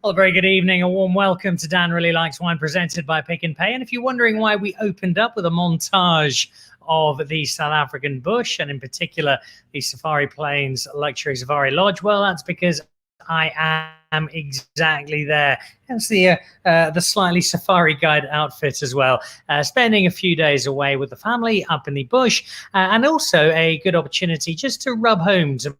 Well, a very good evening. A warm welcome to Dan Really Likes Wine, presented by Pick n Pay. And if you're wondering why we opened up with a montage of the South African bush, and in particular the Safari Plains Luxury Safari Lodge, well, that's because I am exactly there. Hence the slightly safari guide outfit as well. Spending a few days away with the family up in the bush, and also a good opportunity just to rub home to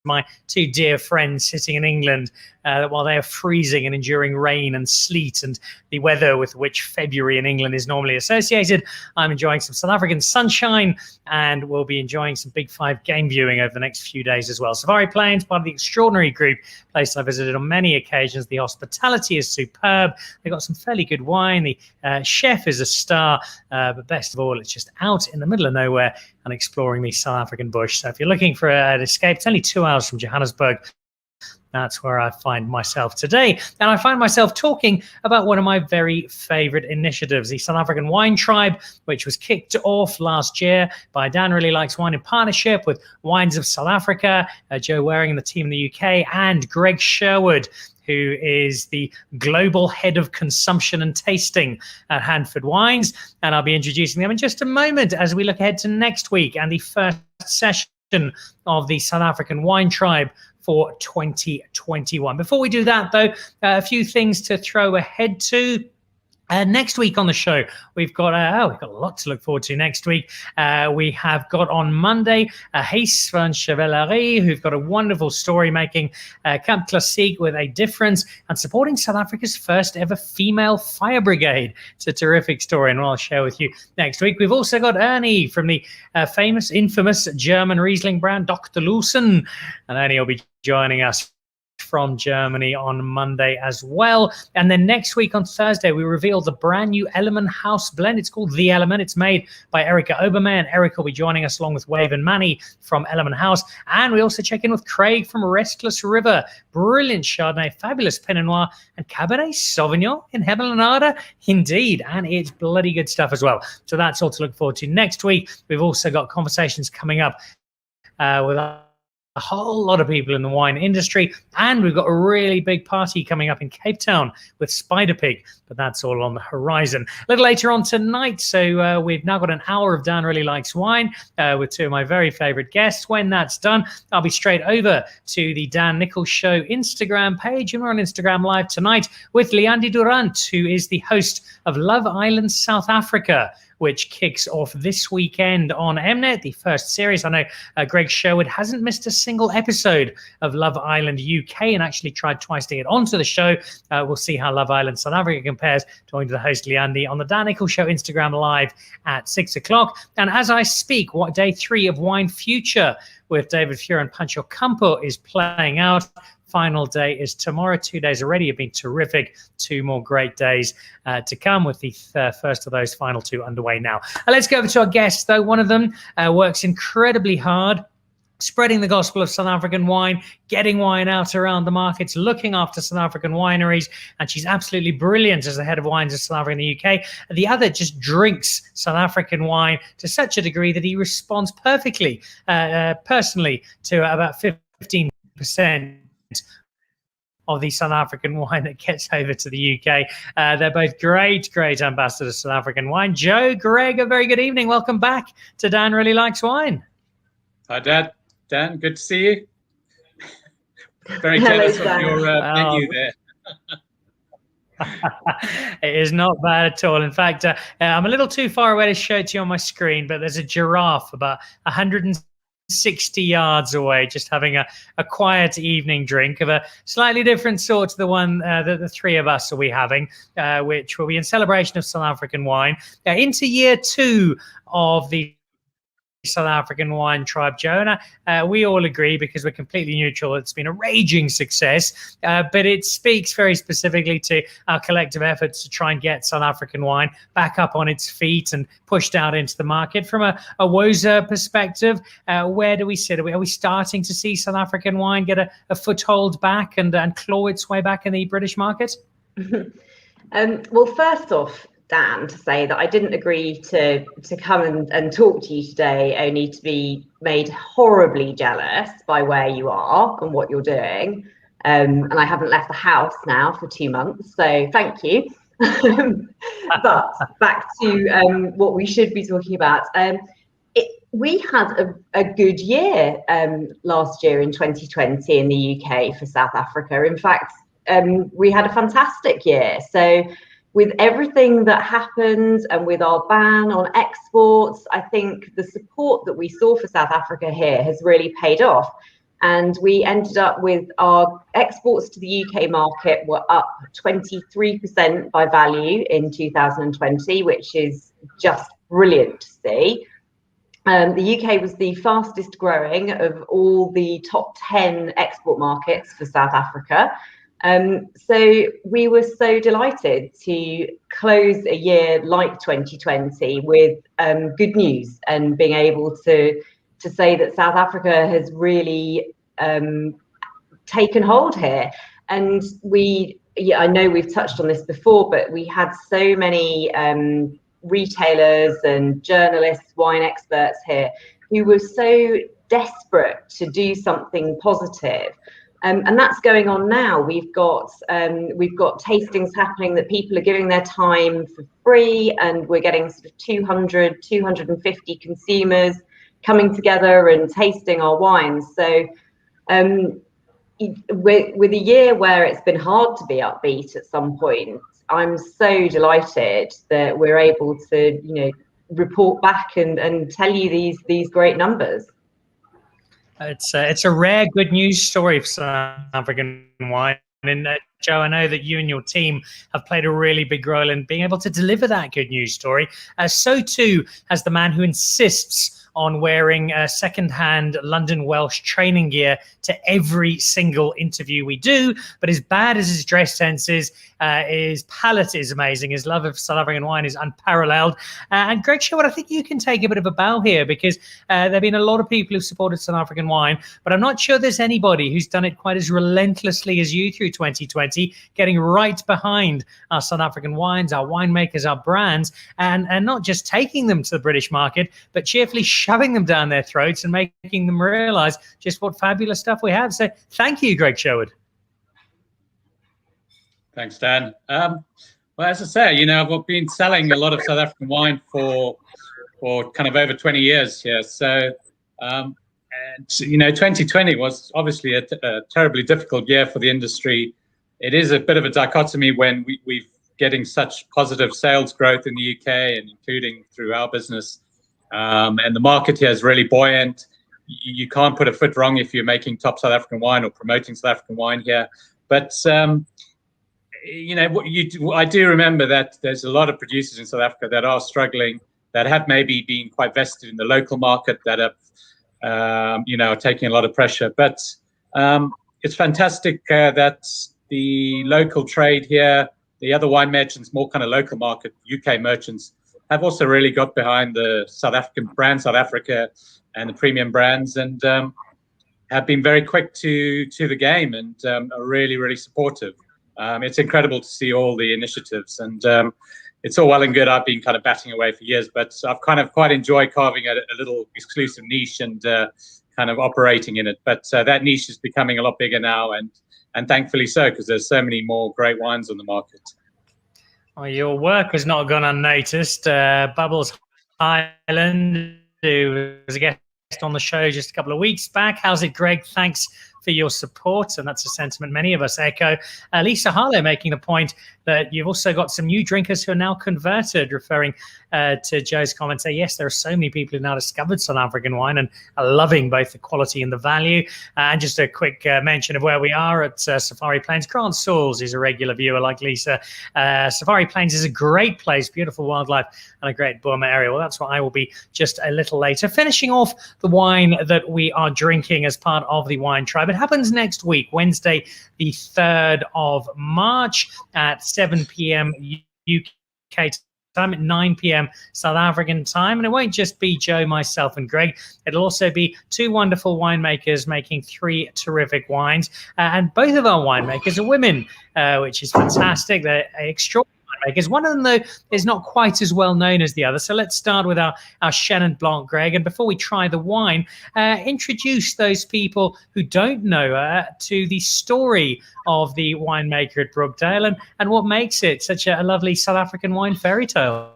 my two dear friends sitting in England while they are freezing and enduring rain and sleet and the weather with which February in England is normally associated. I'm enjoying some South African sunshine, and we'll be enjoying some Big Five game viewing over the next few days as well. Safari Plains, part of the extraordinary group, place I visited on many occasions. The hospitality is superb. They've got some fairly good wine. The chef is a star, but best of all, it's just out in the middle of nowhere and exploring the South African bush. So if you're looking for an escape, it's only 2 hours from Johannesburg. That's where I find myself today. And I find myself talking about one of my very favorite initiatives, the South African Wine Tribe, which was kicked off last year by Dan Really Likes Wine in partnership with Wines of South Africa, Jo Wehring and the team in the UK, and Greg Sherwood, who is the global head of consumption and tasting at Handford Wines. And I'll be introducing them in just a moment as we look ahead to next week and the first session of the South African Wine Tribe for 2021. Before we do that, though, a few things to throw ahead to. Next week on the show, we've got a lot to look forward to next week. We have got on Monday Huis van Chevalerie, who've got a wonderful story making Camp Classique with a difference and supporting South Africa's first ever female fire brigade. It's a terrific story, and I'll share with you next week. We've also got Ernie from the infamous German Riesling brand Dr. Lawson, and Ernie will be joining us from Germany on Monday as well. And then next week on Thursday, we reveal the brand new Element House blend. It's called The Element. It's made by Erica Obermeyer, and Erica will be joining us along with Wave and Manny from Element House. And we also check in with Craig from Restless River. Brilliant Chardonnay, fabulous Pinot Noir, and Cabernet Sauvignon in Hebelanada. Indeed, and it's bloody good stuff as well. So that's all to look forward to next week. We've also got conversations coming up with a whole lot of people in the wine industry, and we've got a really big party coming up in Cape Town with Spider Pig, but that's all on the horizon. A little later on tonight, so we've now got an hour of Dan Really Likes Wine with two of my very favorite guests. When that's done, I'll be straight over to the Dan Nichols Show Instagram page, and we're on Instagram Live tonight with Leandy Durant, who is the host of Love Island South Africa, which kicks off this weekend on Mnet, the first series. I know Greg Sherwood hasn't missed a single episode of Love Island UK and actually tried twice to get onto the show. We'll see how Love Island South Africa compares, talking to the host Leandy on the Dan Nichols Show Instagram Live at 6 o'clock. And as I speak, what day 3 of Wine Future with David Fuhr and Pancho Campo is playing out. Final day is tomorrow. 2 days already have been terrific. 2 more great days to come with the first of those final 2 underway now. Let's go over to our guests, though. One of them works incredibly hard, spreading the gospel of South African wine, getting wine out around the markets, looking after South African wineries, and she's absolutely brilliant as the head of Wines of South Africa in the UK. The other just drinks South African wine to such a degree that he responds perfectly, personally, to about 15% of the South African wine that gets over to the UK. They're both great ambassadors of South African wine. Jo, Greg, a very good evening. Welcome back to Dan Really Likes Wine. Hi, Dad. Dan, good to see you. Very jealous of your menu there. It is not bad at all. In fact, I'm a little too far away to show it to you on my screen, but there's a giraffe about 160 yards away, just having a quiet evening drink of a slightly different sort to the one that the three of us will be having, which will be in celebration of South African wine. Into year 2 of the South African Wine Tribe, Jo, and we all agree, because we're completely neutral, it's been a raging success, but it speaks very specifically to our collective efforts to try and get South African wine back up on its feet and pushed out into the market. From a WOZA perspective, where do we sit? Are we starting to see South African wine get a foothold back and claw its way back in the British market? Well, first off, Dan, to say that I didn't agree to come and talk to you today only to be made horribly jealous by where you are and what you're doing. and I haven't left the house now for 2 months, so thank you. But back to what we should be talking about. We had a good year last year in 2020 in the UK for South Africa. In fact, we had a fantastic year. So with everything that happened and with our ban on exports, I think the support that we saw for South Africa here has really paid off. And we ended up with our exports to the UK market were up 23% by value in 2020, which is just brilliant to see. The UK was the fastest growing of all the top 10 export markets for South Africa. So we were so delighted to close a year like 2020 with good news, and being able to say that South Africa has really taken hold here. And I know we've touched on this before, but we had so many retailers and journalists, wine experts here who were so desperate to do something positive. And that's going on now. We've got tastings happening that people are giving their time for free, and we're getting sort of 200, 250 consumers coming together and tasting our wines. So with a year where it's been hard to be upbeat at some point, I'm so delighted that we're able to, report back and tell you these great numbers. It's a rare good news story for South African wine. And Jo, I know that you and your team have played a really big role in being able to deliver that good news story. So too has the man who insists on wearing second-hand London Welsh training gear to every single interview we do. But as bad as his dress sense is, his palate is amazing. His love of South African wine is unparalleled. And Greg Sherwood, I think you can take a bit of a bow here, because there have been a lot of people who've supported South African wine, but I'm not sure there's anybody who's done it quite as relentlessly as you through 2020, getting right behind our South African wines, our winemakers, our brands, and not just taking them to the British market, but cheerfully shoving them down their throats and making them realize just what fabulous stuff we have. So thank you, Greg Sherwood. Thanks, Dan. Well, as I say, I've been selling a lot of South African wine for kind of over 20 years here. So, and 2020 was obviously a terribly difficult year for the industry. It is a bit of a dichotomy when we're getting such positive sales growth in the UK, and including through our business. And the market here is really buoyant. You can't put a foot wrong if you're making top South African wine or promoting South African wine here. But I do remember that there's a lot of producers in South Africa that are struggling, that have maybe been quite vested in the local market, that have, taking a lot of pressure. But it's fantastic that the local trade here, the other wine merchants, more kind of local market, UK merchants, have also really got behind the South African brand, South Africa, and the premium brands, and have been very quick to the game, and are really, really supportive. It's incredible to see all the initiatives, and it's all well and good. I've been kind of batting away for years, but I've kind of quite enjoyed carving a little exclusive niche and kind of operating in it. But that niche is becoming a lot bigger now, and thankfully so, because there's so many more great wines on the market. Well, your work has not gone unnoticed. Bubbles Highland, who was a guest on the show just a couple of weeks back. How's it, Greg? Thanks for your support, and that's a sentiment many of us echo. Lisa Harlow making the point that you've also got some new drinkers who are now converted, referring to Jo's comment. Say, yes, there are so many people who now discovered South African wine and are loving both the quality and the value. And just a quick mention of where we are at Safari Plains. Grant Sauls is a regular viewer like Lisa. Safari Plains is a great place, beautiful wildlife, and a great Burma area. Well, that's what I will be just a little later. Finishing off the wine that we are drinking as part of the Wine Tribe. It happens next week, Wednesday, the 3rd of March at 7 p.m. UK time, at 9 p.m. South African time. And it won't just be Jo, myself, and Greg. It'll also be two wonderful winemakers making three terrific wines. And both of our winemakers are women, which is fantastic. They're extraordinary winemakers. One of them, though, is not quite as well known as the other. So let's start with our Chenin Blanc, Greg. And before we try the wine, introduce those people who don't know to the story of the winemaker at Brookdale and what makes it such a lovely South African wine fairy tale.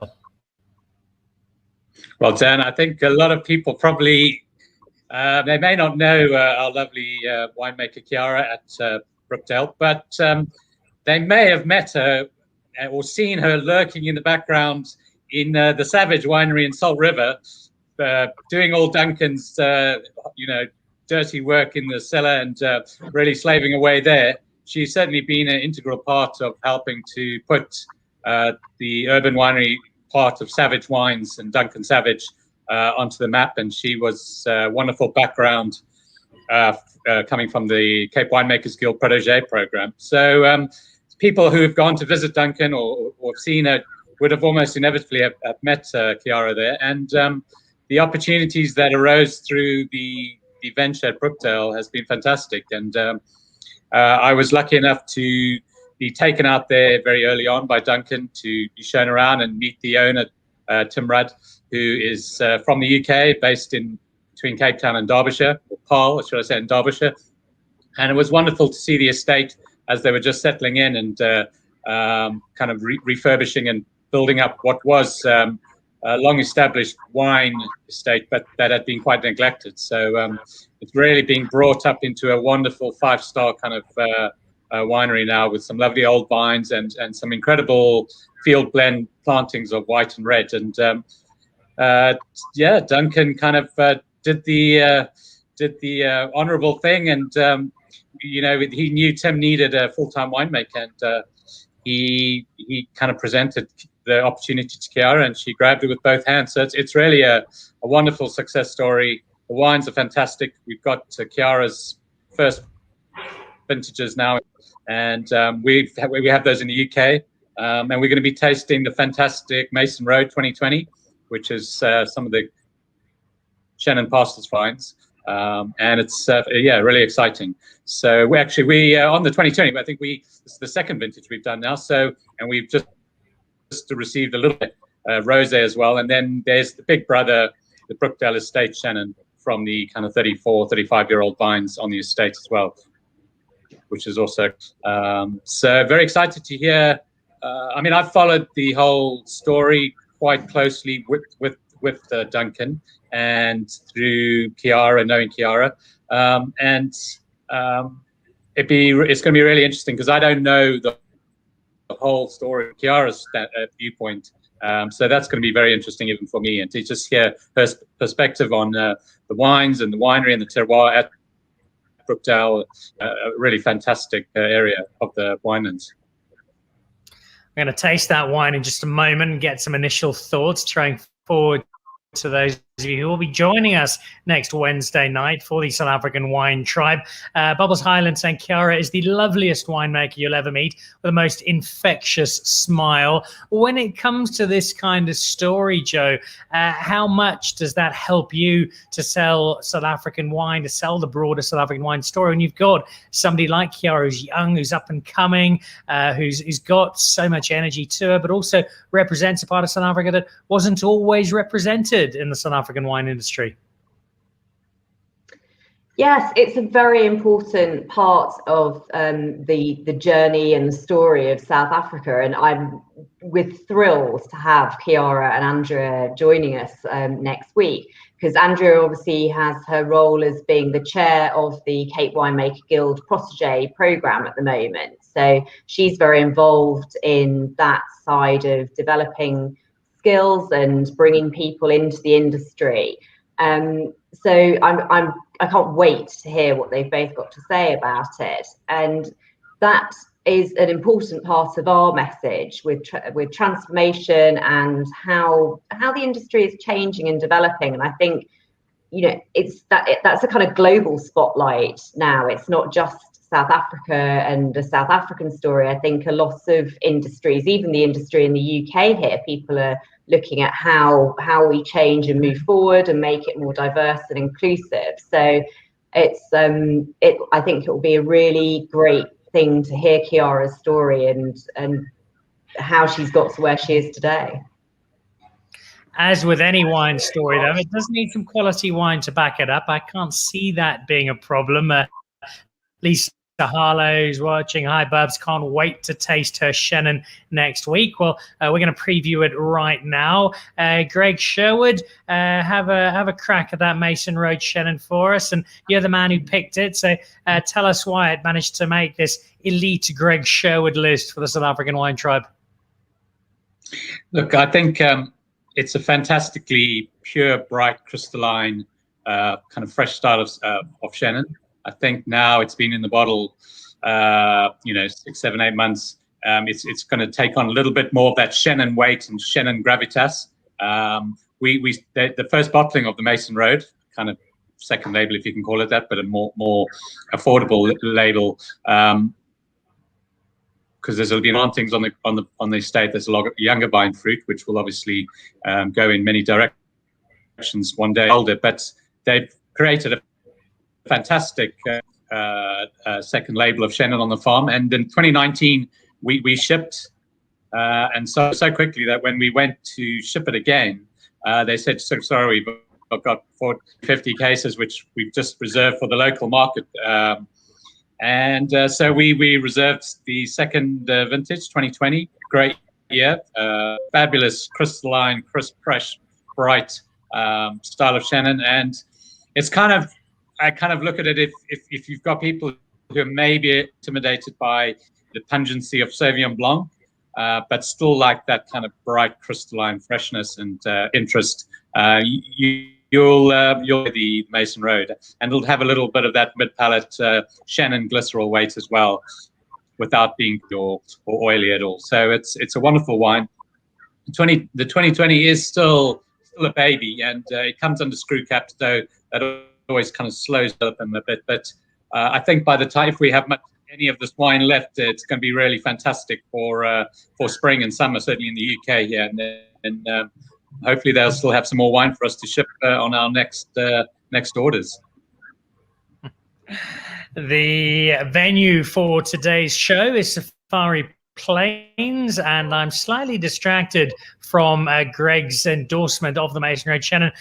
Well, Dan, I think a lot of people probably, they may not know our lovely winemaker Chiara at Brookdale, but they may have met her or seen her lurking in the background in the Savage Winery in Salt River, doing all Duncan's, dirty work in the cellar and really slaving away there. She's certainly been an integral part of helping to put the urban winery part of Savage Wines and Duncan Savage onto the map, and she was a wonderful background coming from the Cape Winemakers Guild Protégé program. So people who have gone to visit Duncan or have seen her would have almost inevitably have met Chiara there, and the opportunities that arose through the venture at Brookdale has been fantastic. And I was lucky enough to be taken out there very early on by Duncan to be shown around and meet the owner, Tim Rudd, who is from the UK, based in between Cape Town and Derbyshire, or Paarl, should I say, in Derbyshire. And it was wonderful to see the estate as they were just settling in and kind of refurbishing and building up what was a long-established wine estate, but that had been quite neglected. So it's really being brought up into a wonderful five-star kind of winery now, with some lovely old vines and some incredible field blend plantings of white and red. And Duncan kind of did the honourable thing, and he knew Tim needed a full-time winemaker, and he kind of presented the opportunity to Chiara, and she grabbed it with both hands. So it's really a wonderful success story. The wines are fantastic. We've got Chiara's first vintages now, and we have those in the UK, and we're going to be tasting the fantastic Mason Road 2020, which is some of the Chenin Pastors vines, and it's really exciting. So we on the 2020, I think this is the second vintage we've done now. So, and we've just received a little bit rosé as well, and then there's the big brother, the Brookdale Estate Chenin, from the kind of 35-year-old vines on the estate as well, which is also so very excited to hear. I've followed the whole story quite closely with Duncan and through Chiara, knowing Chiara, and it's going to be really interesting because I don't know the whole story of Chiara's viewpoint. So that's going to be very interesting even for me, and to just hear her perspective on the wines and the winery and the terroir at Brookdale, a really fantastic area of the winelands. I'm going to taste that wine in just a moment and get some initial thoughts, trying forward to those of you who will be joining us next Wednesday night for the South African Wine Tribe. Bubbles Highland saying Chiara is the loveliest winemaker you'll ever meet, with the most infectious smile. When it comes to this kind of story, Jo, how much does that help you to sell South African wine, to sell the broader South African wine story? And you've got somebody like Chiara who's young, who's up and coming, who's got so much energy to her, but also represents a part of South Africa that wasn't always represented in the South African wine industry. Yes, it's a very important part of the journey and the story of South Africa, and I'm with thrills to have Chiara and Andrea joining us next week, because Andrea obviously has her role as being the chair of the Cape Winemaker Guild Protégé program at the moment. So she's very involved in that side of developing skills and bringing people into the industry. So I can't wait to hear what they've both got to say about it. And that is an important part of our message with transformation and how the industry is changing and developing. And I think, that's a kind of global spotlight now. It's not just South Africa and a South African story. I think a lot of industries, even the industry in the UK here, people are looking at how we change and move forward and make it more diverse and inclusive. So it's I think it will be a really great thing to hear Chiara's story and how she's got to where she is today. As with any wine story, though, it does need some quality wine to back it up. I can't see that being a problem. Lisa Harlow's watching. Hi, Bubs. Can't wait to taste her Chenin next week. Well, we're going to preview it right now. Greg Sherwood, have a crack at that Mason Road Chenin for us. And you're the man who picked it. So tell us why it managed to make this elite Greg Sherwood list for the South African Wine Tribe. Look, I think it's a fantastically pure, bright, crystalline, kind of fresh style of Chenin. I think now it's been in the bottle, 6, 7, 8 months. It's going to take on a little bit more of that Chenin weight and Chenin gravitas. The first bottling of the Mason Road, kind of second label, if you can call it that, but a more affordable label. Because there's been on things on the estate. There's a lot of younger vine fruit, which will obviously go in many directions one day older. But they've created a fantastic second label of Chenin on the farm. And in 2019, we shipped, and so quickly that when we went to ship it again, they said, "So sorry, we've got 50 cases, which we've just reserved for the local market." So we reserved the second vintage, 2020. Great year. Fabulous, crystalline, crisp, fresh, bright style of Chenin. And it's I kind of look at it if you've got people who are maybe intimidated by the pungency of Sauvignon Blanc, but still like that kind of bright, crystalline freshness and interest, you'll the Mason Road, and it'll have a little bit of that mid-palate Chenin glycerol weight as well, without being or oily at all. So it's a wonderful wine. The 2020 is still a baby, and it comes under screw caps, though that always kind of slows up them a bit. But I think by the time, if we have any of this wine left, it's going to be really fantastic for spring and summer, certainly in the UK here, and hopefully they'll still have some more wine for us to ship on our next orders. The venue for today's show is Safari Plains, and I'm slightly distracted from Greg's endorsement of the Mason Road Chenin.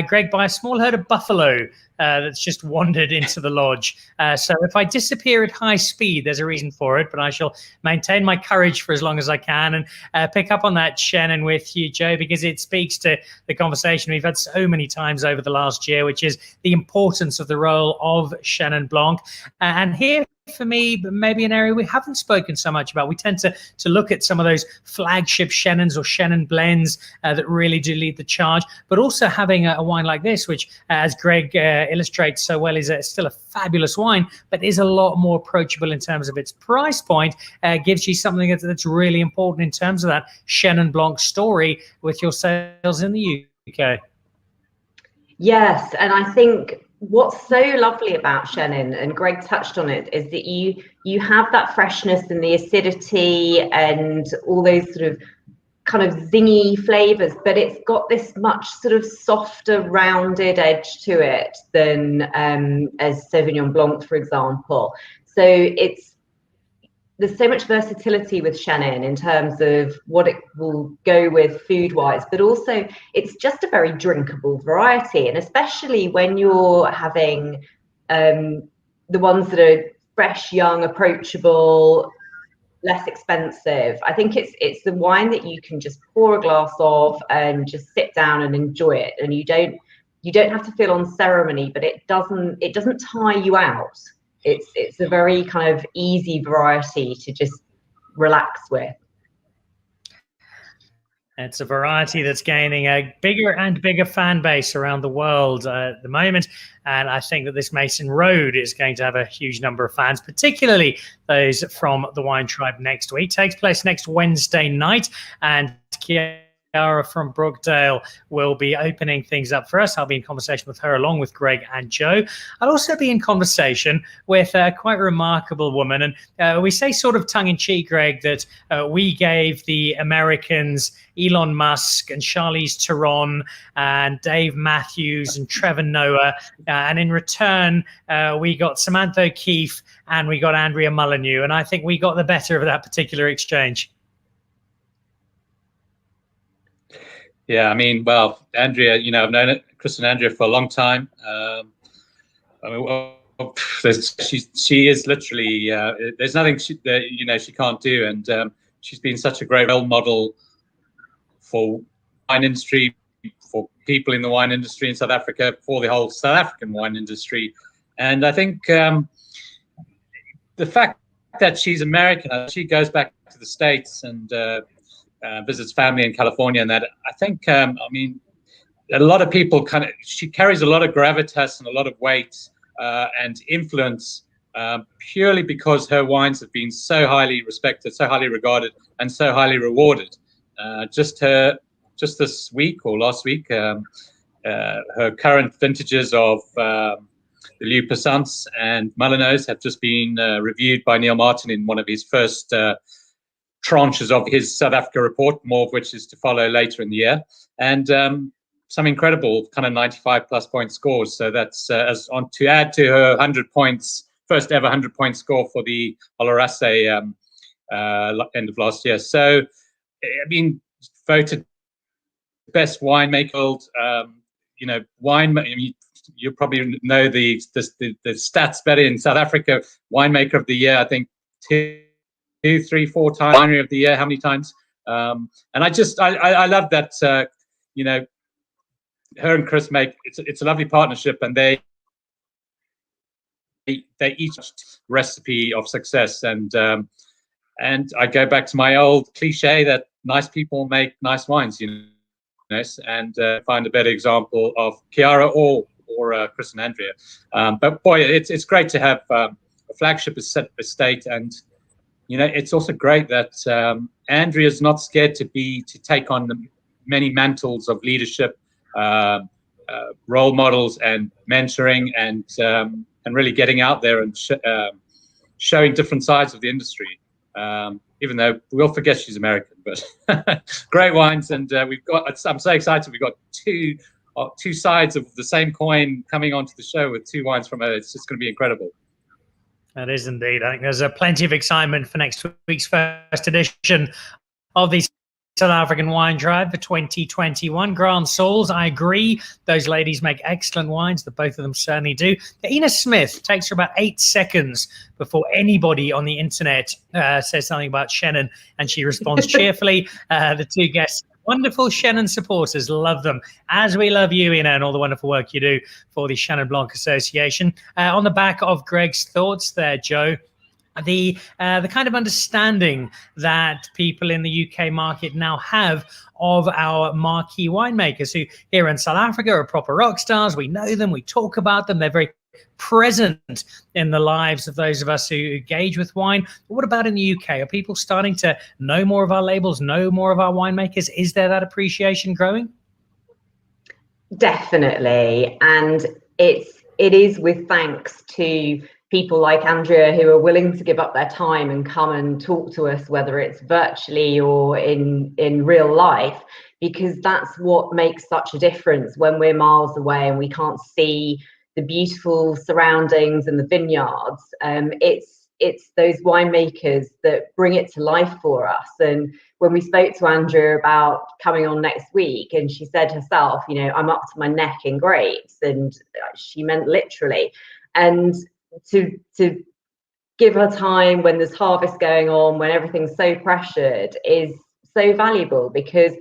Greg, by a small herd of buffalo that's just wandered into the lodge. So if I disappear at high speed, there's a reason for it, but I shall maintain my courage for as long as I can and pick up on that Chenin with you, Jo, because it speaks to the conversation we've had so many times over the last year, which is the importance of the role of Chenin Blanc. And here, for me, but maybe an area we haven't spoken so much about. We tend to look at some of those flagship Chenins or Chenin blends that really do lead the charge, but also having a wine like this, which, as Greg illustrates so well, is still a fabulous wine, but is a lot more approachable in terms of its price point, gives you something that's really important in terms of that Chenin Blanc story with your sales in the UK. Yes, and I think what's so lovely about Chenin, and Greg touched on it, is that you have that freshness and the acidity and all those sort of kind of zingy flavors, but it's got this much sort of softer, rounded edge to it than as Sauvignon Blanc, for example. So there's so much versatility with Chenin in terms of what it will go with food-wise, but also it's just a very drinkable variety. And especially when you're having the ones that are fresh, young, approachable, less expensive, I think it's the wine that you can just pour a glass of and just sit down and enjoy it. And you don't have to feel on ceremony, but it doesn't tire you out. It's a very kind of easy variety to just relax with. It's a variety that's gaining a bigger and bigger fan base around the world at the moment. And I think that this Mason Road is going to have a huge number of fans, particularly those from the Wine Tribe next week. It takes place next Wednesday night, and Chiara from Brookdale will be opening things up for us. I'll be in conversation with her along with Greg and Jo. I'll also be in conversation with a quite remarkable woman. And we say sort of tongue-in-cheek, Greg, that we gave the Americans Elon Musk and Charlize Theron and Dave Matthews and Trevor Noah. And in return, we got Samantha O'Keefe and we got Andrea Mullineux. And I think we got the better of that particular exchange. Yeah, I mean, well, Andrea, you know, I've known Chris and Andrea for a long time. I mean, well, she is literally, there's nothing that, you know, she can't do. And she's been such a great role model for wine industry, for people in the wine industry in South Africa, for the whole South African wine industry. And I think the fact that she's American, she goes back to the States and visits family in California, and that, I think, I mean, a lot of people she carries a lot of gravitas and a lot of weight and influence purely because her wines have been so highly respected, so highly regarded, and so highly rewarded. Just this week or last week, her current vintages of the Leeu Passants and Mullineux have just been reviewed by Neil Martin in one of his first tranches of his South Africa report, more of which is to follow later in the year. And some incredible kind of 95+ point scores. So that's as on to add to her 100 points, first ever 100-point score for the Olorase end of last year. So, I mean, voted best winemaker. You know, wine. I mean, you probably know the stats better in South Africa. Winemaker of the year, I think 2, 3, 4 times. Winery of the year, how many times? And I love that. You know, her and Chris make it's a lovely partnership, and they each recipe of success. And I go back to my old cliche that nice people make nice wines, you know. And find a better example of Chiara or Chris and Andrea. But boy, it's great to have a flagship estate, and you know, it's also great that Andrea's not scared to take on the many mantles of leadership, role models, and mentoring, and really getting out there and showing different sides of the industry. Even though we'll forget she's American, but great wines, and I'm so excited. We've got two sides of the same coin coming onto the show with 2 wines from her. It's just going to be incredible. That is indeed. I think there's plenty of excitement for next week's first edition of the South African Wine Drive for 2021. Grand Souls, I agree. Those ladies make excellent wines. The both of them certainly do. Ina Smith takes her about 8 seconds before anybody on the internet says something about chenin, and she responds cheerfully. The 2 guests, wonderful Chenin supporters, love them, as we love you, Ina, and all the wonderful work you do for the Chenin Blanc Association. On the back of Greg's thoughts there, Jo, the kind of understanding that people in the UK market now have of our marquee winemakers, who here in South Africa are proper rock stars. We know them, we talk about them, they're very present in the lives of those of us who engage with wine. But what about in the UK? Are people starting to know more of our labels, know more of our winemakers? Is there that appreciation growing? Definitely, and it is with thanks to people like Andrea, who are willing to give up their time and come and talk to us, whether it's virtually or in real life, because that's what makes such a difference when we're miles away and we can't see the beautiful surroundings and the vineyards. It's those winemakers that bring it to life for us. And when we spoke to Andrea about coming on next week, and she said herself, you know, I'm up to my neck in grapes, and she meant literally. And to give her time when there's harvest going on, when everything's so pressured, is so valuable, because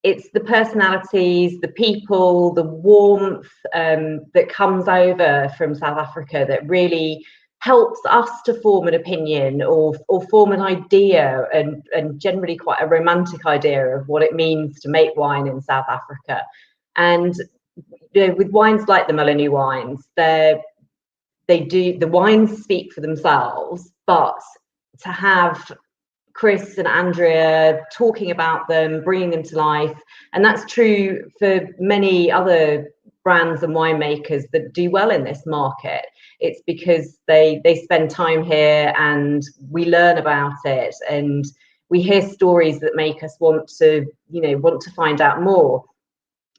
it's the personalities, the people, the warmth that comes over from South Africa that really helps us to form an opinion or form an idea, and generally quite a romantic idea of what it means to make wine in South Africa. And you know, with wines like the Mullineux wines, the wines speak for themselves, but to have Chris and Andrea talking about them, bringing them to life, and that's true for many other brands and winemakers that do well in this market. It's because they spend time here, and we learn about it, and we hear stories that make us want to find out more.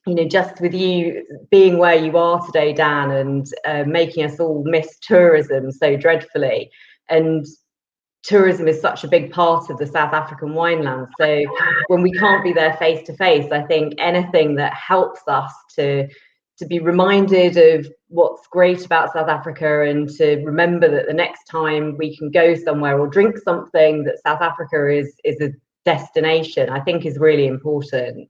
You know, just with you being where you are today, Dan, and making us all miss tourism so dreadfully, and tourism is such a big part of the South African wineland. So when we can't be there face to face, I think anything that helps us to be reminded of what's great about South Africa, and to remember that the next time we can go somewhere or drink something, that South Africa is a destination, I think is really important.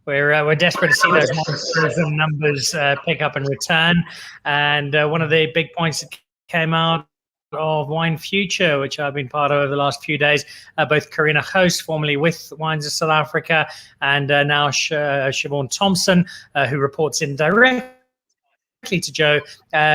We're desperate to see those tourism numbers pick up and return. And one of the big points that came out of Wine Future, which I've been part of over the last few days, both Karina Host, formerly with Wines of South Africa, and now Siobhan Thompson, who reports in directly to Jo,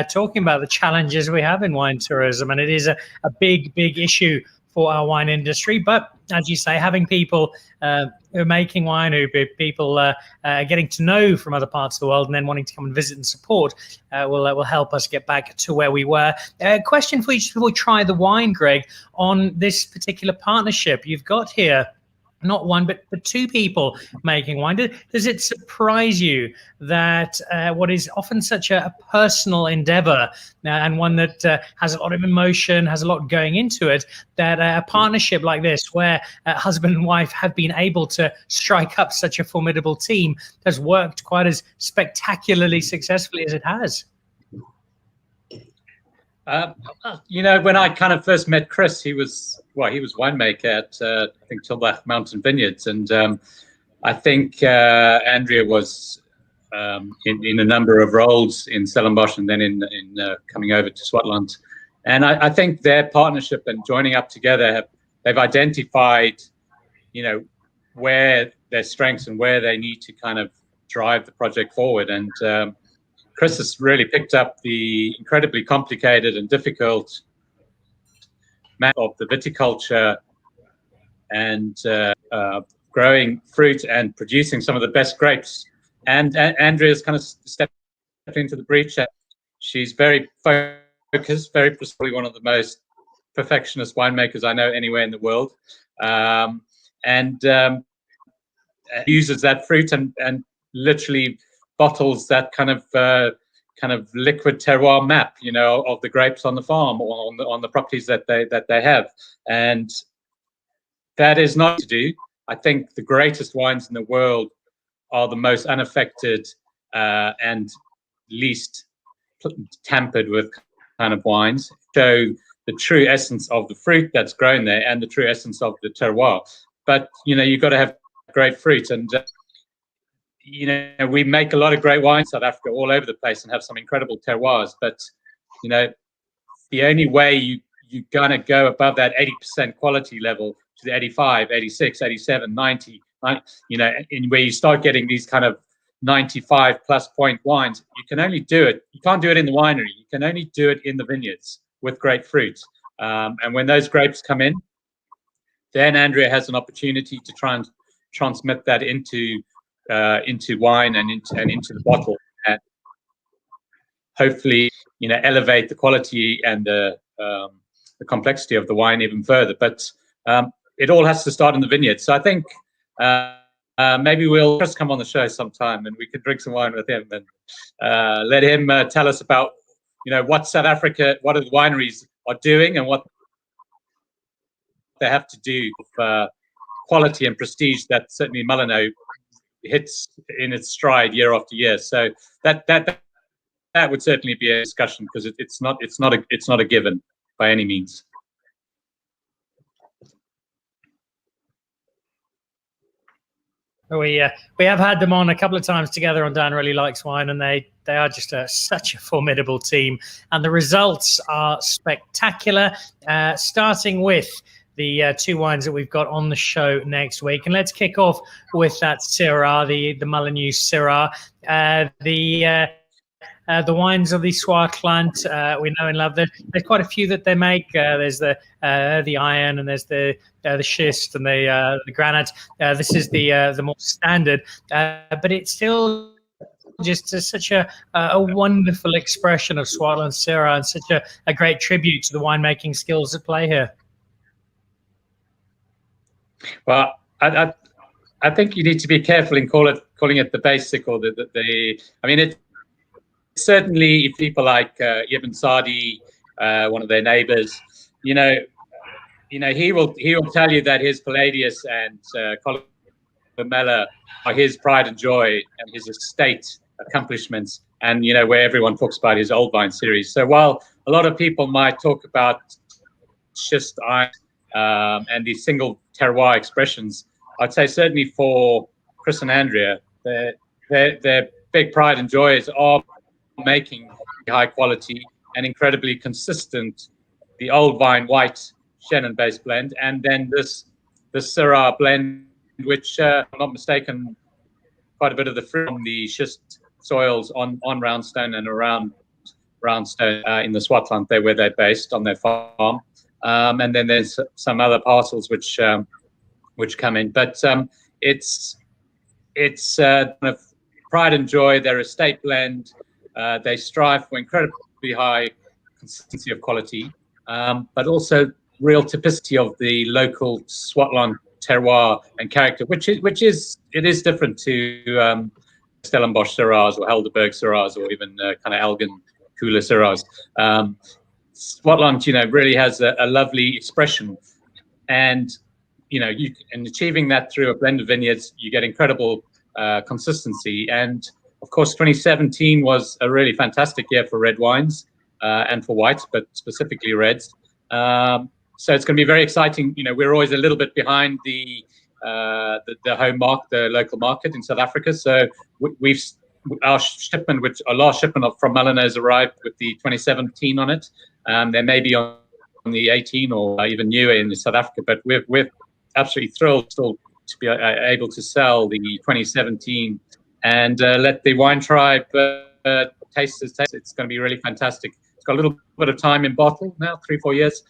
talking about the challenges we have in wine tourism. And it is a big issue for our wine industry. But as you say, having people who are making wine, who people getting to know from other parts of the world and then wanting to come and visit and support will help us get back to where we were. Question for you before we try the wine, Greg, on this particular partnership you've got here. Not one, but two people making wine. Does it surprise you that what is often such a personal endeavor and one that has a lot of emotion, has a lot going into it, that a partnership like this, where husband and wife have been able to strike up such a formidable team, has worked quite as spectacularly successfully as it has? When I kind of first met Chris, he was winemaker at I think Tilbach Mountain Vineyards, and I think Andrea was in a number of roles in Stellenbosch and then in coming over to Swartland. And I think their partnership and joining up together, they've identified, where their strengths and where they need to kind of drive the project forward. And Chris has really picked up the incredibly complicated and difficult map of the viticulture and growing fruit and producing some of the best grapes. And Andrea's kind of stepped into the breach. She's very focused, probably one of the most perfectionist winemakers I know anywhere in the world, and uses that fruit and literally bottles that kind of liquid terroir map, of the grapes on the farm or on the properties that they have. And that is not to do. I think the greatest wines in the world are the most unaffected and least tampered with kind of wines. So the true essence of the fruit that's grown there and the true essence of the terroir. But you've got to have great fruit, and we make a lot of great wine in South Africa all over the place and have some incredible terroirs. But, the only way you're going to go above that 80% quality level to the 85, 86, 87, 90, in where you start getting these kind of 95 plus point wines, you can only do it. You can't do it in the winery. You can only do it in the vineyards with great fruit. And when those grapes come in, then Andrea has an opportunity to try and transmit that into wine and into the bottle, and hopefully elevate the quality and the complexity of the wine even further. But it all has to start in the vineyard. So I think maybe we'll just come on the show sometime and we could drink some wine with him and let him tell us about what South Africa, what the wineries are doing and what they have to do with quality and prestige that certainly Mullineux hits in its stride year after year. So that would certainly be a discussion, because it's not a given by any means. We have had them on a couple of times together on Dan Really Likes Wine, and they are just such a formidable team, and the results are spectacular. Starting with the two wines that we've got on the show next week. And let's kick off with that Syrah, the Mullineux Syrah. The wines of the Swartland, we know and love. There's quite a few that they make. There's the iron, and there's the schist and the granite. This is the more standard, but it's still just such a wonderful expression of Swartland Syrah, and such a great tribute to the winemaking skills at play here. Well, I think you need to be careful in calling it the basic or the. I mean, certainly, if people like Ibn Sadi, one of their neighbors, he will tell you that his Palladius and Columella are his pride and joy and his estate accomplishments, and where everyone talks about his old vine series. So while a lot of people might talk about schist iron and these single terroir expressions, I'd say certainly for Chris and Andrea, their big pride and joys are making high quality and incredibly consistent, the old vine white chenin-based blend, and then this syrah blend, which, if I'm not mistaken, quite a bit of the fruit from the schist soils on Roundstone and around Roundstone in the Swartland, where they're based on their farm, and then there's some other parcels which come in, but it's kind of pride and joy. Their estate blend. They strive for incredibly high consistency of quality, but also real typicity of the local Swartland terroir and character, which is different to Stellenbosch Syrahs or Helderberg Syrahs or even kind of Elgin cooler Syrahs. Swartland, really has a lovely expression, and in achieving that through a blend of vineyards, you get incredible consistency. And of course, 2017 was a really fantastic year for red wines and for whites, but specifically reds. So it's going to be very exciting. We're always a little bit behind the home market, the local market in South Africa. So our last shipment from Mullineux has arrived with the 2017 on it. There may be on the 18 or even newer in South Africa, but we're absolutely thrilled still to be able to sell the 2017 and let the wine tribe taste it. It's going to be really fantastic. It's got a little bit of time in bottle now, 3-4 years.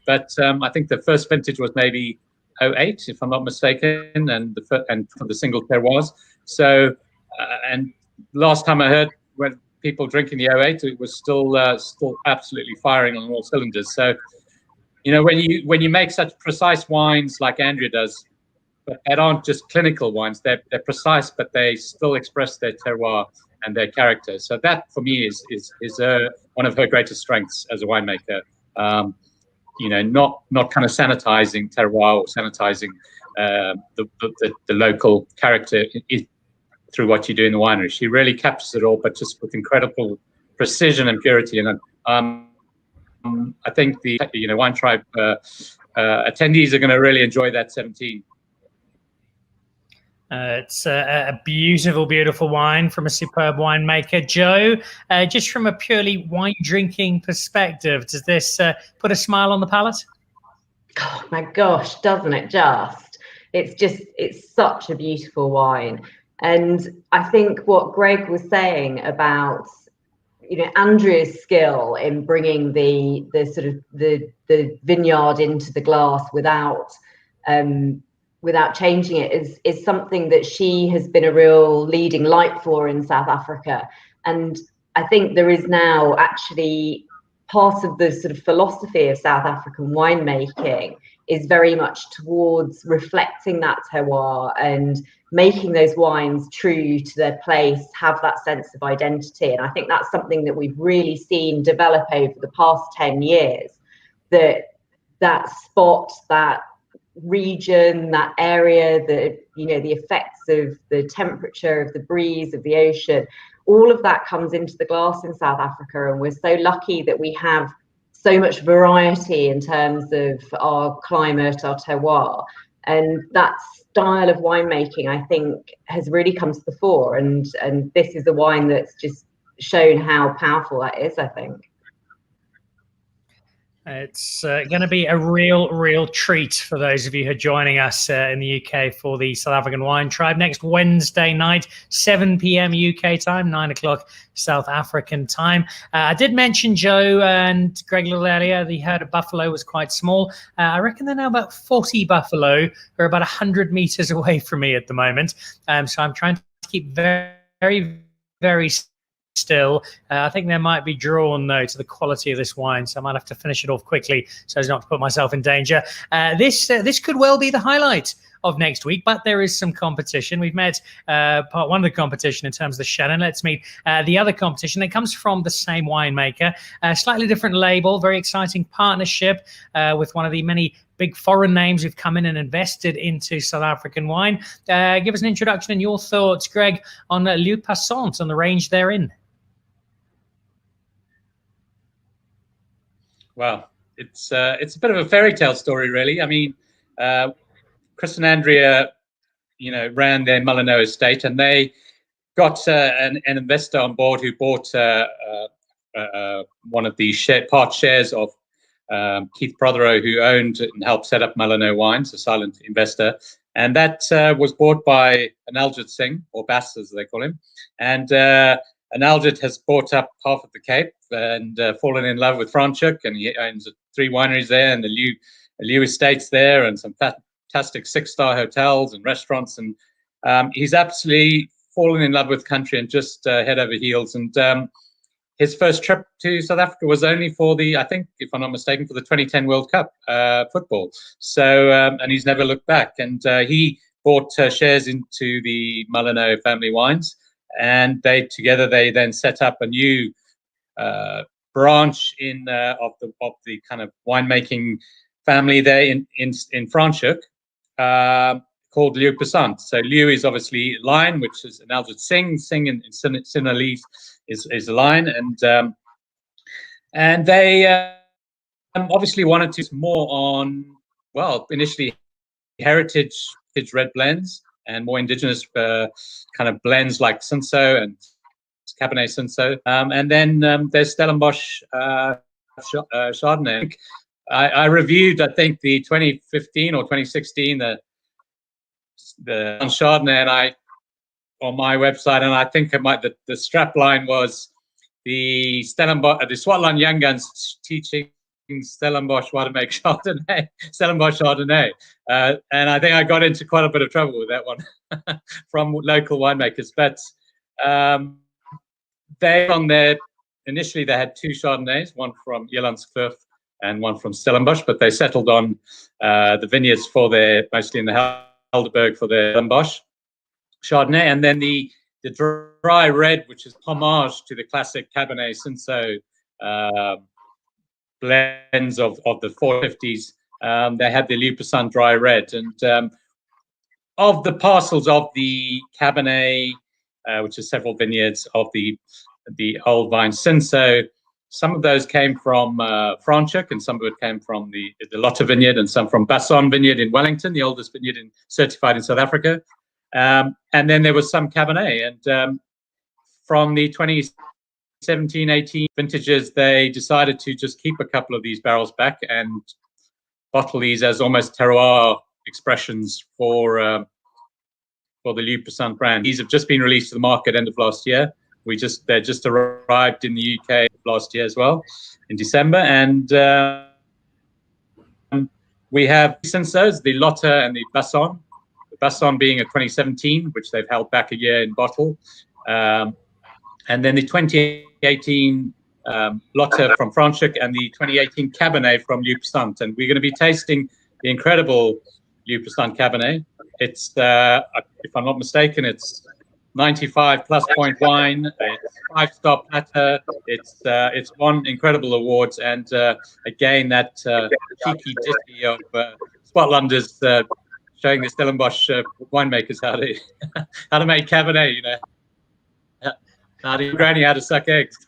But I think the first vintage was maybe 08, if I'm not mistaken, and for the single terroirs. So, and last time I heard, when people drinking the 08, it was still absolutely firing on all cylinders. So, when you make such precise wines like Andrea does, but they aren't just clinical wines, they're precise, but they still express their terroir and their character. So that, for me, is one of her greatest strengths as a winemaker. Not kind of sanitizing terroir or sanitizing the local character through what you do in the winery. She really captures it all, but just with incredible precision and purity. And I think the Wine Tribe attendees are going to really enjoy that 17. It's a beautiful, beautiful wine from a superb winemaker. Jo, just from a purely wine drinking perspective, does this put a smile on the palate? Oh my gosh, doesn't it just? It's such a beautiful wine. And I think what Greg was saying about, Andrea's skill in bringing the sort of the vineyard into the glass without changing it is something that she has been a real leading light for in South Africa. And I think there is now actually part of the sort of philosophy of South African winemaking is very much towards reflecting that terroir and making those wines true to their place, have that sense of identity. And I think that's something that we've really seen develop over the past 10 years, that spot, that region, that area, the effects of the temperature, of the breeze, of the ocean, all of that comes into the glass in South Africa. And we're so lucky that we have so much variety in terms of our climate, our terroir. And that style of winemaking, I think, has really come to the fore. And this is a wine that's just shown how powerful that is, I think. It's going to be a real treat for those of you who are joining us in the UK for the South African Wine Tribe next Wednesday night, 7 p.m. UK time, 9 o'clock South African time. I did mention, Jo and Greg a little earlier, the herd of buffalo was quite small. I reckon they're now about 40 buffalo, who are about 100 meters away from me at the moment. So I'm trying to keep very, very still. I think they might be drawn, though, to the quality of this wine, so I might have to finish it off quickly so as not to put myself in danger. This could well be the highlight of next week, but there is some competition. We've met part one of the competition in terms of the chenin. Let's meet the other competition that comes from the same winemaker, slightly different label, very exciting partnership with one of the many big foreign names who've come in and invested into South African wine. Give us an introduction and your thoughts, Greg, on Leeu Passant and the range therein. Well, it's a bit of a fairy tale story, really. I mean, Chris and Andrea, ran their Mullineux estate, and they got an investor on board who bought one of the part shares of Keith Prothero, who owned and helped set up Mullineux Wines, a silent investor. And that was bought by Analjit Singh, or Bass as they call him. And Analjit has bought up half of the Cape and fallen in love with Franschhoek, and he owns 3 wineries there and the Leeu estates there and some fantastic 6-star hotels and restaurants. And he's absolutely fallen in love with country and just head over heels. And his first trip to South Africa was only for I think, if I'm not mistaken, for the 2010 World Cup football. So, and he's never looked back. And he bought shares into the Mullineux family wines, and they then set up a new branch of the kind of winemaking family there in Franschhoek, called Leeu Passant. So Leeu is obviously line, which is Analjit Singh. Singh in Sinhalese is a line, and they obviously wanted to more on, well, initially heritage red blends and more indigenous kind of blends like Cinsault and Cabernet Cinsault, and then there's Stellenbosch Chardonnay. I reviewed, I think, the 2015 or 2016 the Chardonnay, and on my website, and I think the strap line was the Swartland Young Guns teaching Stellenbosch how to make Chardonnay, Stellenbosch Chardonnay, and I think I got into quite a bit of trouble with that one from local winemakers. But initially they had 2 Chardonnays, one from Jyllandskloof and one from Stellenbosch, but they settled on the vineyards mostly in the Helderberg for their Stellenbosch Chardonnay, and then the dry red, which is homage to the classic Cabernet Cinsault blends of the 450s. They had the Leeu Passant dry red, and of the parcels of the Cabernet, which is several vineyards of the old vine Cinsault, some of those came from Franschhoek, and some of it came from the Lotte vineyard, and some from Passant vineyard in Wellington, the oldest vineyard certified in South Africa. And then there was some Cabernet, and from the 2017-18 vintages, they decided to just keep a couple of these barrels back and bottle these as almost terroir expressions for the Leeu Passant brand. These have just been released to the market end of last year. They just arrived in the UK last year as well, in December, and we have Cinsaults, the Lotte and the Passant. The Passant being a 2017, which they've held back a year in bottle, and then the 2018 Lotte from Franschhoek and the 2018 Cabernet from Leeu Passant. And we're going to be tasting the incredible Leeu Passant Cabernet. It's, if I'm not mistaken, it's 95 plus point wine. It's 5-star platter. It's won incredible awards, and again that cheeky ditty of Swartlanders showing the Stellenbosch winemakers how to make Cabernet. How to suck eggs.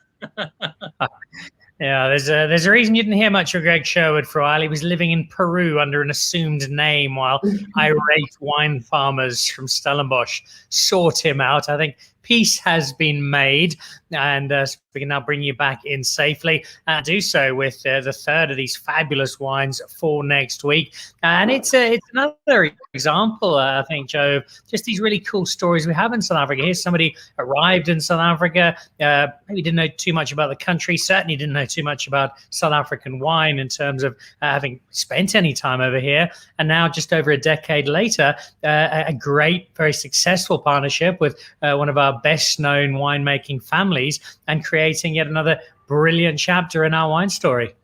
Yeah, there's a reason you didn't hear much of Greg Sherwood for a while. He was living in Peru under an assumed name while irate wine farmers from Stellenbosch sought him out. I think peace has been made, and we can now bring you back in safely and do so with the third of these fabulous wines for next week. And it's another example, I think, Jo, just these really cool stories we have in South Africa. Here's somebody arrived in South Africa, maybe didn't know too much about the country, certainly didn't know too much about South African wine in terms of having spent any time over here, and now just over a decade later, a great, very successful partnership with one of our best known winemaking families, and creating yet another brilliant chapter in our wine story.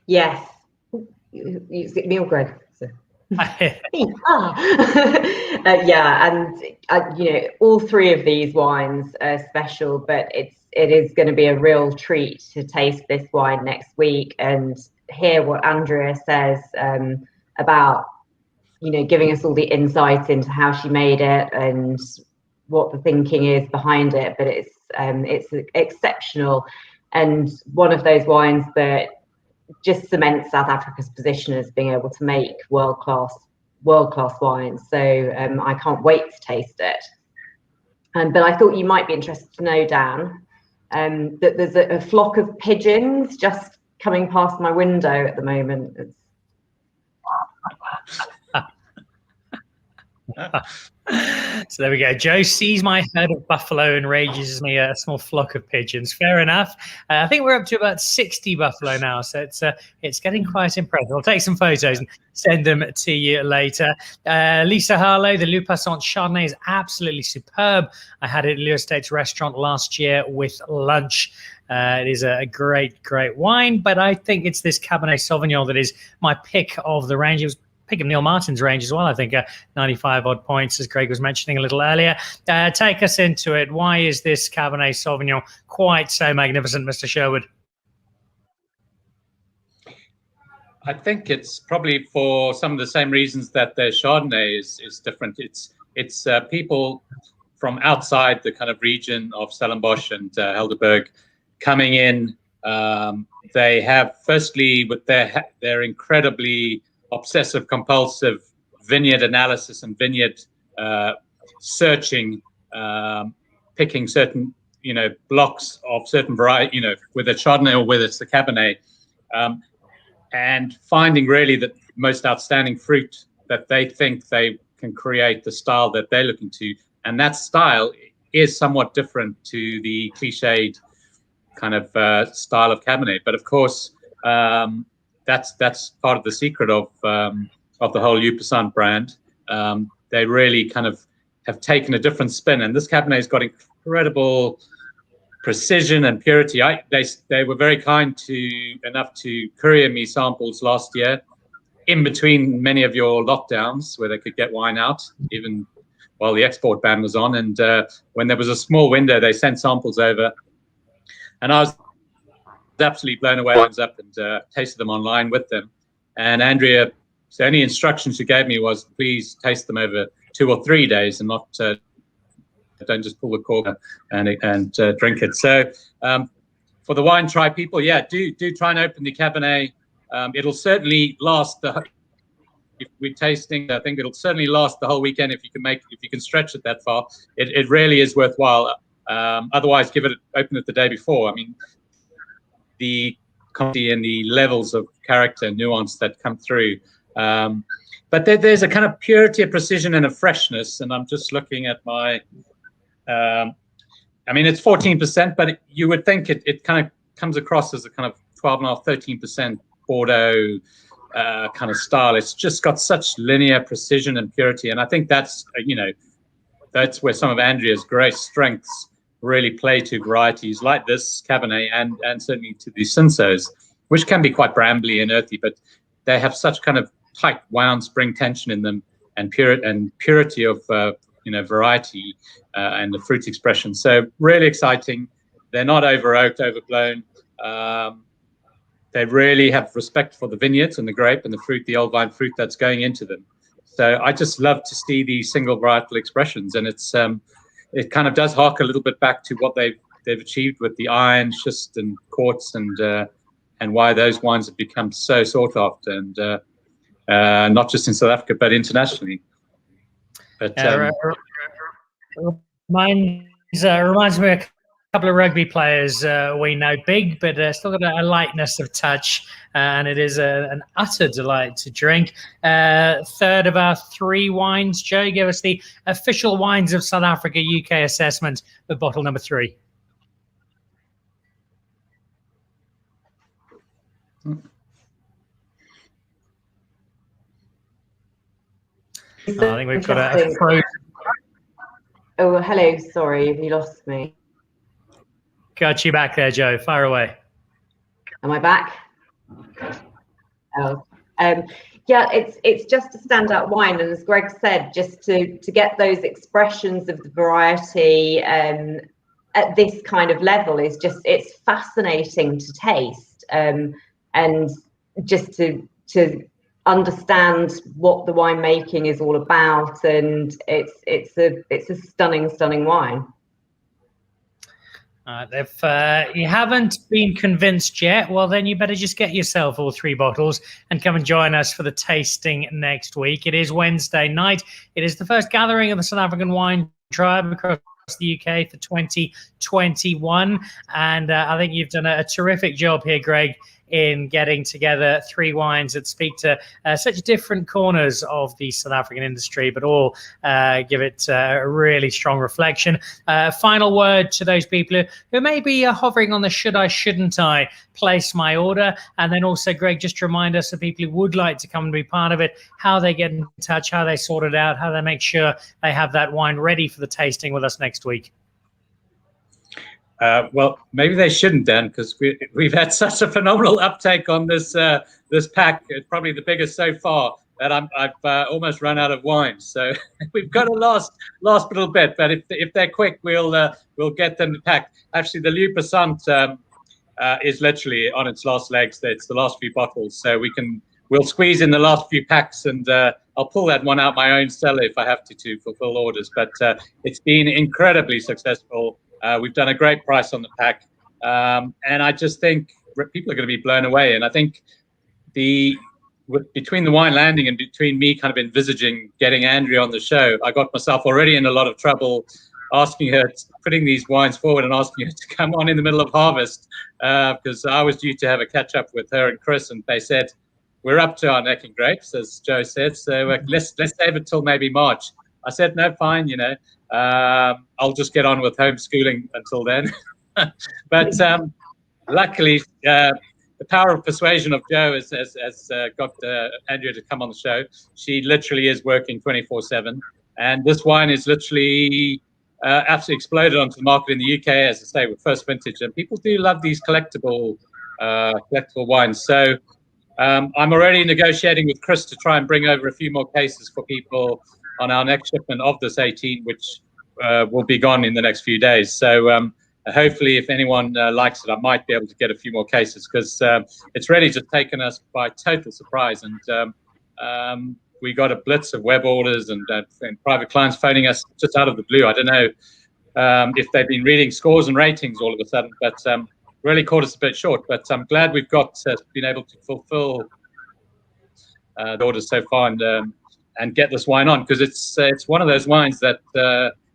Yes. You me or Greg? Yeah, and you know, all three of these wines are special, but it is going to be a real treat to taste this wine next week and hear what Andrea says about, you know, giving us all the insight into how she made it and what the thinking is behind it. But it's exceptional, and one of those wines that just cements South Africa's position as being able to make world-class wines. So I can't wait to taste it. But I thought you might be interested to know, Dan, that there's a flock of pigeons just coming past my window at the moment. So there we go. Jo sees my herd of buffalo and rages me a small flock of pigeons. Fair enough. I think we're up to about 60 buffalo now, so it's getting quite impressive. I'll take some photos and send them to you later. Lisa Harlow, the Leeu Passant Chardonnay is absolutely superb. I had it at Leeu Estates restaurant last year with lunch. It is a great wine, but I think it's this Cabernet Sauvignon that is my pick of the range. It was pick of Neil Martin's range as well. I think 95 odd points, as Greg was mentioning a little earlier. Take us into it. Why is this Cabernet Sauvignon quite so magnificent, Mr. Sherwood? I think it's probably for some of the same reasons that the Chardonnay is different. It's people from outside the kind of region of Stellenbosch and Helderberg coming in. They have, firstly, with their incredibly obsessive compulsive vineyard analysis and vineyard searching, picking certain, you know, blocks of certain variety, you know, whether it's Chardonnay or whether it's the Cabernet, and finding really the most outstanding fruit that they think they can create the style that they're looking to. And that style is somewhat different to the cliched kind of style of Cabernet. But of course, that's part of the secret of the whole Leeu Passant brand. They really kind of have taken a different spin, and this Cabernet's got incredible precision and purity. They were very kind enough to courier me samples last year, in between many of your lockdowns, where they could get wine out, even while the export ban was on. And when there was a small window, they sent samples over, and I was absolutely blown away. Wines up and tasted them online with them. And Andrea, the only instructions she gave me was, please taste them over 2 or 3 days and not don't just pull the cork and drink it. So for the wine try people, yeah, do try and open the Cabernet. It'll certainly last if we're tasting, I think it'll certainly last the whole weekend if you can stretch it that far. It really is worthwhile. Otherwise, open it the day before. I mean, the quality and the levels of character and nuance that come through. But there's a kind of purity, a precision, and a freshness. And I'm just looking at my, I mean, it's 14%, but you would think it kind of comes across as a kind of 12.5%, 13% Bordeaux kind of style. It's just got such linear precision and purity. And I think that's, you know, that's where some of Andrea's great strengths really play to varieties like this Cabernet and certainly to the Cinsaults, which can be quite brambly and earthy, but they have such kind of tight wound spring tension in them and purity of you know, variety and the fruit expression. So really exciting. They're not over oaked, overblown. They really have respect for the vineyards and the grape and the fruit, the old vine fruit that's going into them. So I just love to see these single varietal expressions, and it's it kind of does hark a little bit back to what they've achieved with the iron, schist, and quartz, and why those wines have become so sought after, and not just in South Africa but internationally. But reminds me of a couple of rugby players we know, big but still got a lightness of touch, and it is an utter delight to drink. Third of our 3 wines. Jo, give us the official wines of South Africa UK assessment for bottle number 3. I think we've got a frozen. Oh, hello. Sorry, you lost me. Got you back there, Jo. Fire away. Am I back? Oh, Yeah, it's just a standout wine, and as Greg said, just to get those expressions of the variety at this kind of level is just, it's fascinating to taste, and just to understand what the winemaking is all about, and it's a stunning wine. If you haven't been convinced yet, well, then you better just get yourself all 3 bottles and come and join us for the tasting next week. It is Wednesday night. It is the first gathering of the South African Wine Tribe across the UK for 2021. And I think you've done a terrific job here, Greg, in getting together 3 wines that speak to such different corners of the South African industry, but all give it a really strong reflection. Final word to those people who may be hovering on the should I, shouldn't I place my order. And then also, Greg, just remind us of people who would like to come and be part of it, how they get in touch, how they sort it out, how they make sure they have that wine ready for the tasting with us next week. Well, maybe they shouldn't, Dan, because we've had such a phenomenal uptake on this this pack. It's probably the biggest so far that I've almost run out of wine. So we've got a last little bit, but if they're quick, we'll get them packed. Actually, the Leeu Passant is literally on its last legs. It's the last few bottles, so we'll squeeze in the last few packs, and I'll pull that one out my own cellar if I have to fulfill orders. But it's been incredibly successful. We've done a great price on the pack, and I just think people are going to be blown away. And I think between the wine landing and between me kind of envisaging getting Andrea on the show, I got myself already in a lot of trouble asking her, putting these wines forward and asking her to come on in the middle of harvest, because I was due to have a catch up with her and Chris, and they said, we're up to our neck in grapes, as Jo said, so let's save it till maybe March. I said, no, fine, I'll just get on with homeschooling until then. But luckily, the power of persuasion of Jo has got Andrea to come on the show. She literally is working 24/7. And this wine is literally absolutely exploded onto the market in the UK, as I say, with first vintage. And people do love these collectible wines. So I'm already negotiating with Chris to try and bring over a few more cases for people on our next shipment of this 18, which will be gone in the next few days. So hopefully, if anyone likes it, I might be able to get a few more cases, because it's really just taken us by total surprise. And we got a blitz of web orders and private clients phoning us just out of the blue. I don't know if they've been reading scores and ratings all of a sudden, but really caught us a bit short. But I'm glad we've been able to fulfill the orders so far and get this wine on, because it's one of those wines that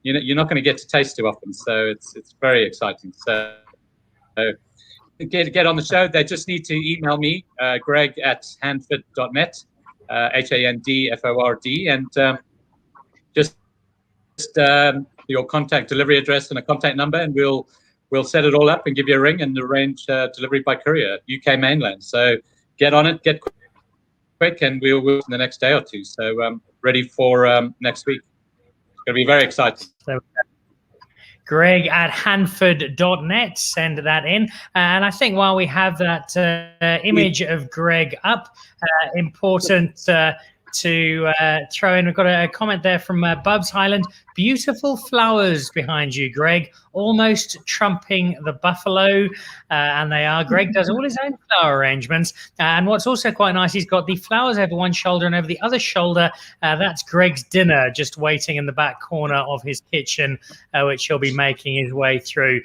you're not going to get to taste too often. So it's very exciting. So get on the show. They just need to email me, greg@handford.net, HANDFORD, and just your contact delivery address and a contact number, and we'll set it all up and give you a ring and arrange delivery by courier, UK mainland. So get on it, get quick, and we'll in the next day or two. So ready for next week. It's going to be very exciting. So, Greg@handford.net, send that in. And I think while we have that image of Greg up, important to throw in, we've got a comment there from Bubs Highland. Beautiful flowers behind you, Greg, almost trumping the buffalo. And they are. Greg does all his own flower arrangements. And what's also quite nice, he's got the flowers over one shoulder, and over the other shoulder, that's Greg's dinner just waiting in the back corner of his kitchen, which he'll be making his way through.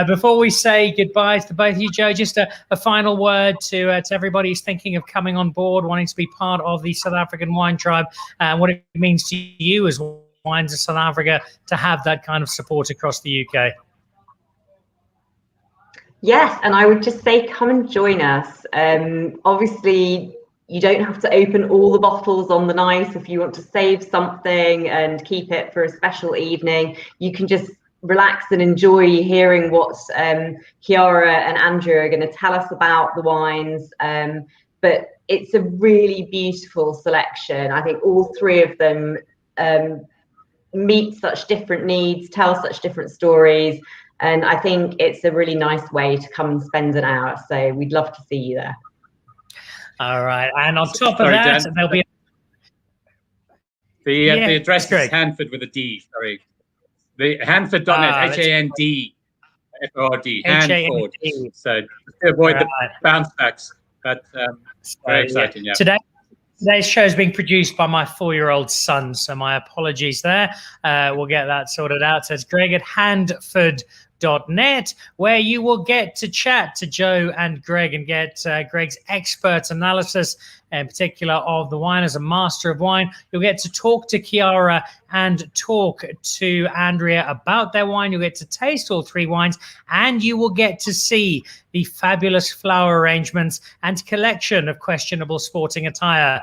Before we say goodbye to both of you, Jo, just a final word to everybody who's thinking of coming on board, wanting to be part of the South African Wine Tribe, and what it means to you as Wines of South Africa to have that kind of support across the UK. Yes, and I would just say come and join us. Obviously, you don't have to open all the bottles on the night. If you want to save something and keep it for a special evening, you can just relax and enjoy hearing what Chiara and Andrew are going to tell us about the wines. But it's a really beautiful selection. I think all 3 of them meet such different needs, tell such different stories, and I think it's a really nice way to come and spend an hour. So we'd love to see you there. All right. And on top of Sorry, that, Dan. there'll be The address Greg. is Handford with a D. Sorry, the Handford.net, HANDFORD, Handford. So to avoid the bounce backs, but very exciting. Yeah. Today's show is being produced by my 4-year-old son, so my apologies there. We'll get that sorted out. So it's Greg at Handford.net, where you will get to chat to Jo and Greg and get Greg's expert analysis, in particular of the wine as a master of wine. You'll get to talk to Chiara and talk to Andrea about their wine. You'll get to taste all 3 wines, and you will get to see the fabulous flower arrangements and collection of questionable sporting attire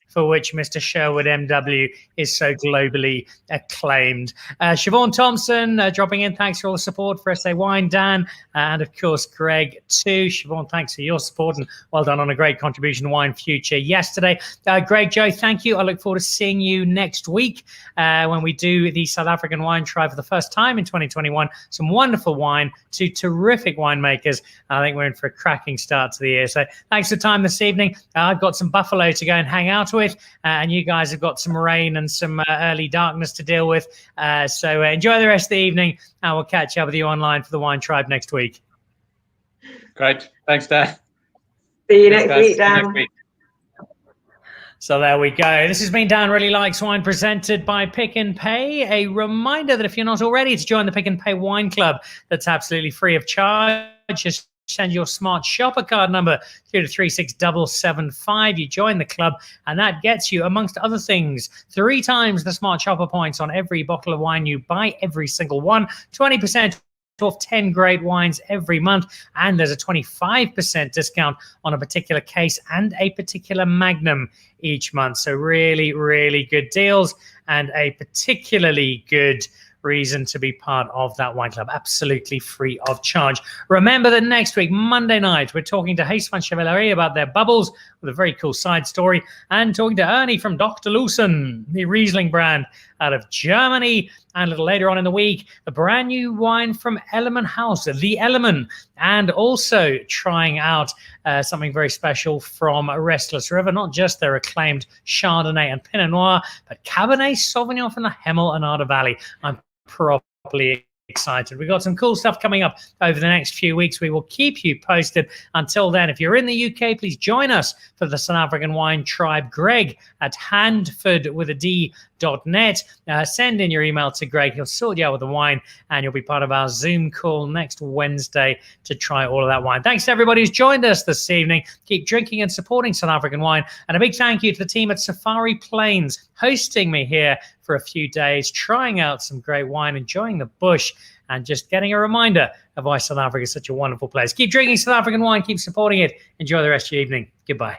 for which Mr. Sherwood MW is so globally acclaimed. Siobhan Thompson dropping in. Thanks for all the support for SA Wine, Dan, and of course, Greg too. Siobhan, thanks for your support and well done on a great contribution to Wine Future yesterday. Greg, Jo, thank you. I look forward to seeing you next week when we do the South African Wine Tribe for the first time in 2021. Some wonderful wine, 2 terrific winemakers. I think we're in for a cracking start to the year. So thanks for the time this evening. I've got some buffalo to go and hang out with. And you guys have got some rain and some early darkness to deal with. So enjoy the rest of the evening, and we'll catch up with you online for the Wine Tribe next week. Great. Thanks, Dan. See you next week, Dan. So there we go. This has been Dan Really Likes Wine, presented by Pick and Pay. A reminder that if you're not already to join the Pick and Pay Wine Club, that's absolutely free of charge. Just send your smart shopper card number through to 36775. You join the club, and that gets you, amongst other things, 3 times the smart shopper points on every bottle of wine you buy, every single one, 20% off 10 great wines every month, and there's a 25% discount on a particular case and a particular magnum each month. So really, really good deals, and a particularly good reason to be part of that wine club, absolutely free of charge. Remember that next week, Monday night, we're talking to Huis van Chevalerie about their bubbles with a very cool side story, and talking to Ernie from Dr. Lawson, the Riesling brand out of Germany. And a little later on in the week, a brand new wine from Ellerman House, the Ellerman, and also trying out something very special from Restless River, not just their acclaimed Chardonnay and Pinot Noir, but Cabernet Sauvignon from the Hemel and Ardor Valley. I'm properly excited. We've got some cool stuff coming up over the next few weeks. We will keep you posted. Until then, if you're in the UK, please join us for the South African Wine Tribe. Greg at handford.net. Send in your email to Greg. He'll sort you out with the wine, and you'll be part of our Zoom call next Wednesday to try all of that wine. Thanks to everybody who's joined us this evening. Keep drinking and supporting South African wine. And a big thank you to the team at Safari Plains hosting me here for a few days, trying out some great wine, enjoying the bush, and just getting a reminder of why South Africa is such a wonderful place. Keep drinking South African wine, keep supporting it. Enjoy the rest of your evening. Goodbye.